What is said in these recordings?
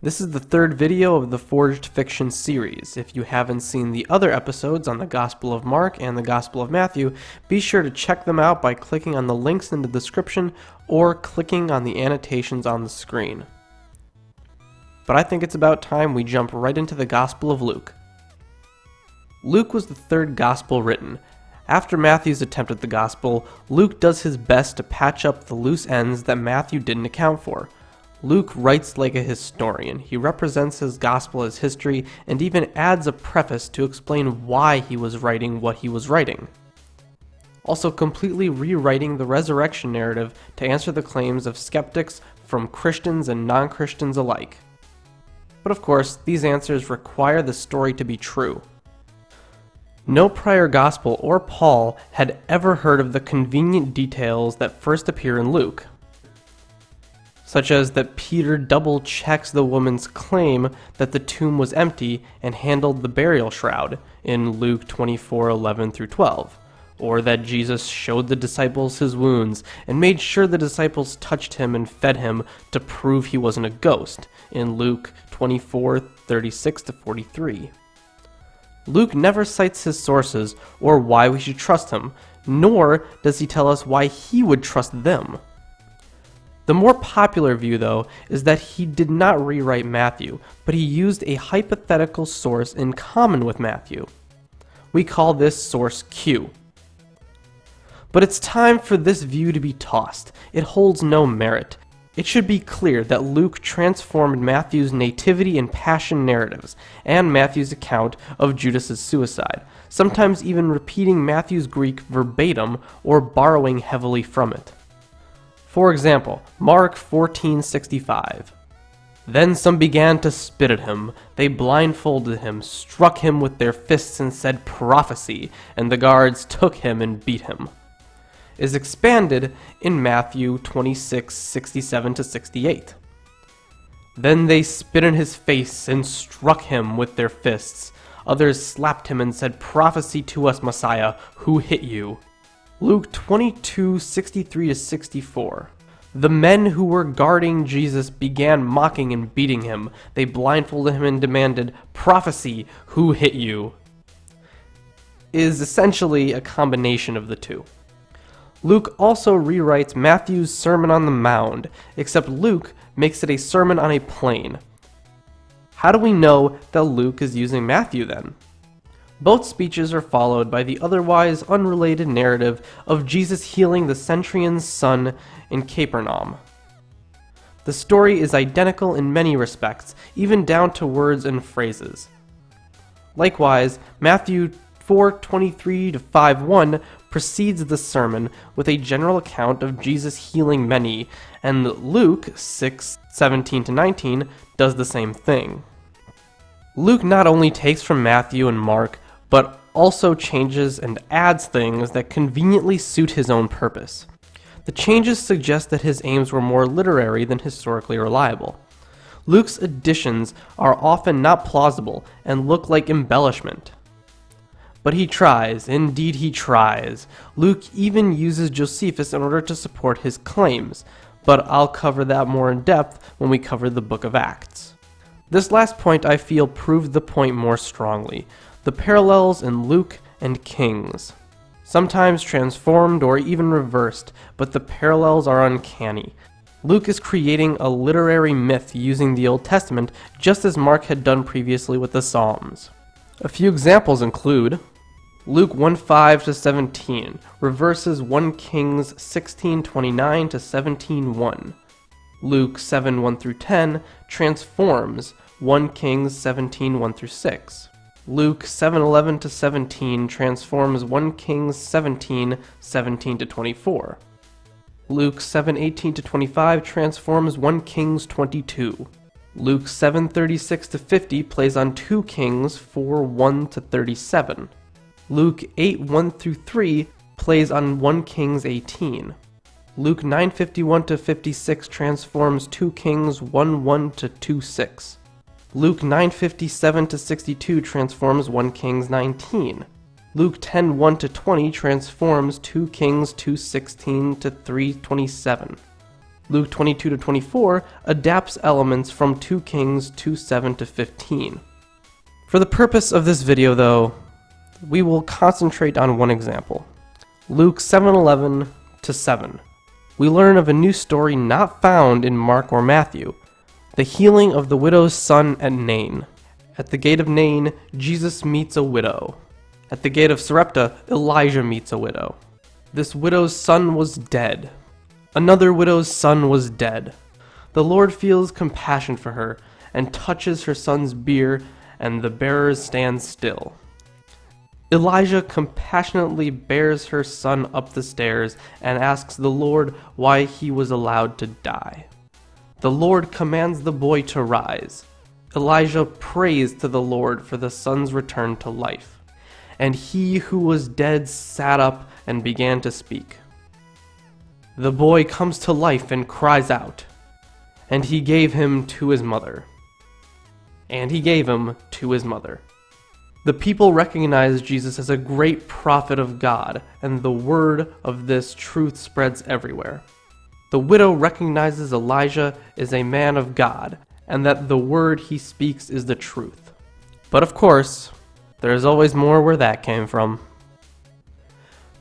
This is the third video of the Forged Fiction series. If you haven't seen the other episodes on the Gospel of Mark and the Gospel of Matthew, be sure to check them out by clicking on the links in the description or clicking on the annotations on the screen. But I think it's about time we jump right into the Gospel of Luke. Luke was the third Gospel written. After Matthew's attempt at the Gospel, Luke does his best to patch up the loose ends that Matthew didn't account for. Luke writes like a historian. He represents his gospel as history and even adds a preface to explain why he was writing what he was writing. Also completely rewriting the resurrection narrative to answer the claims of skeptics from Christians and non-Christians alike. But of course, these answers require the story to be true. No prior gospel or Paul had ever heard of the convenient details that first appear in Luke, such as that Peter double-checks the woman's claim that the tomb was empty and handled the burial shroud in Luke 24:11-12, or that Jesus showed the disciples his wounds and made sure the disciples touched him and fed him to prove he wasn't a ghost in Luke 24:36-43. Luke never cites his sources or why we should trust him, nor does he tell us why he would trust them. The more popular view, though, is that he did not rewrite Matthew, but he used a hypothetical source in common with Matthew. We call this source Q. But it's time for this view to be tossed. It holds no merit. It should be clear that Luke transformed Matthew's nativity and passion narratives, and Matthew's account of Judas's suicide, sometimes even repeating Matthew's Greek verbatim or borrowing heavily from it. For example, Mark 14:65. Then some began to spit at him. They blindfolded him, struck him with their fists and said, "Prophecy," and the guards took him and beat him. Is expanded in Matthew 26:67-68. Then they spit in his face and struck him with their fists. Others slapped him and said, "Prophecy to us, Messiah, who hit you?" Luke 22:63-64. The men who were guarding Jesus began mocking and beating him. They blindfolded him and demanded, "Prophecy, who hit you?" Is essentially a combination of the two. Luke also rewrites Matthew's Sermon on the Mount, except Luke makes it a sermon on a plain. How do we know that Luke is using Matthew then? Both speeches are followed by the otherwise unrelated narrative of Jesus healing the centurion's son in Capernaum. The story is identical in many respects, even down to words and phrases. Likewise, Matthew 4:23-5:1 precedes the sermon with a general account of Jesus healing many, and Luke 6:17-19 does the same thing. Luke not only takes from Matthew and Mark, but also changes and adds things that conveniently suit his own purpose. The changes suggest that his aims were more literary than historically reliable. Luke's additions are often not plausible and look like embellishment. But he tries, indeed he tries. Luke even uses Josephus in order to support his claims, but I'll cover that more in depth when we cover the book of Acts. This last point I feel proved the point more strongly. The parallels in Luke and Kings. Sometimes transformed or even reversed, but the parallels are uncanny. Luke is creating a literary myth using the Old Testament, just as Mark had done previously with the Psalms. A few examples include Luke 1:5-17 reverses 1 Kings 16:29-17:1. Luke 7:1-10 transforms 1 Kings 17:1-6. Luke 7:11-17 transforms 1 Kings 17:17-24. Luke 7:18-25 transforms 1 Kings 22. Luke 7:36-50 plays on 2 Kings 4:1-37. Luke 8:1-3 plays on 1 Kings 18. Luke 9:51-56 transforms 2 Kings 1:1-2:6. Luke 9:57-62 transforms 1 Kings 19. Luke 10:1-20 transforms 2 Kings 2:16-3:27. Luke 22-24 adapts elements from 2 Kings 2:7-15. For the purpose of this video, though, we will concentrate on one example. Luke 7:11-7. We learn of a new story not found in Mark or Matthew, the healing of the widow's son at Nain. At the gate of Nain, Jesus meets a widow. At the gate of Sarepta, Elijah meets a widow. This widow's son was dead. Another widow's son was dead. The Lord feels compassion for her and touches her son's bier, and the bearers stand still. Elijah compassionately bears her son up the stairs and asks the Lord why he was allowed to die. The Lord commands the boy to rise. Elijah prays to the Lord for the son's return to life. And he who was dead sat up and began to speak. The boy comes to life and cries out, and he gave him to his mother. And he gave him to his mother. The people recognize Jesus as a great prophet of God, and the word of this truth spreads everywhere. The widow recognizes Elijah is a man of God, and that the word he speaks is the truth. But of course, there's always more where that came from.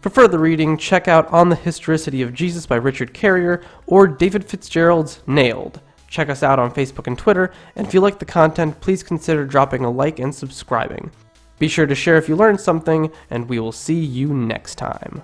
For further reading, check out On the Historicity of Jesus by Richard Carrier or David Fitzgerald's Nailed. Check us out on Facebook and Twitter, and if you like the content, please consider dropping a like and subscribing. Be sure to share if you learned something, and we will see you next time.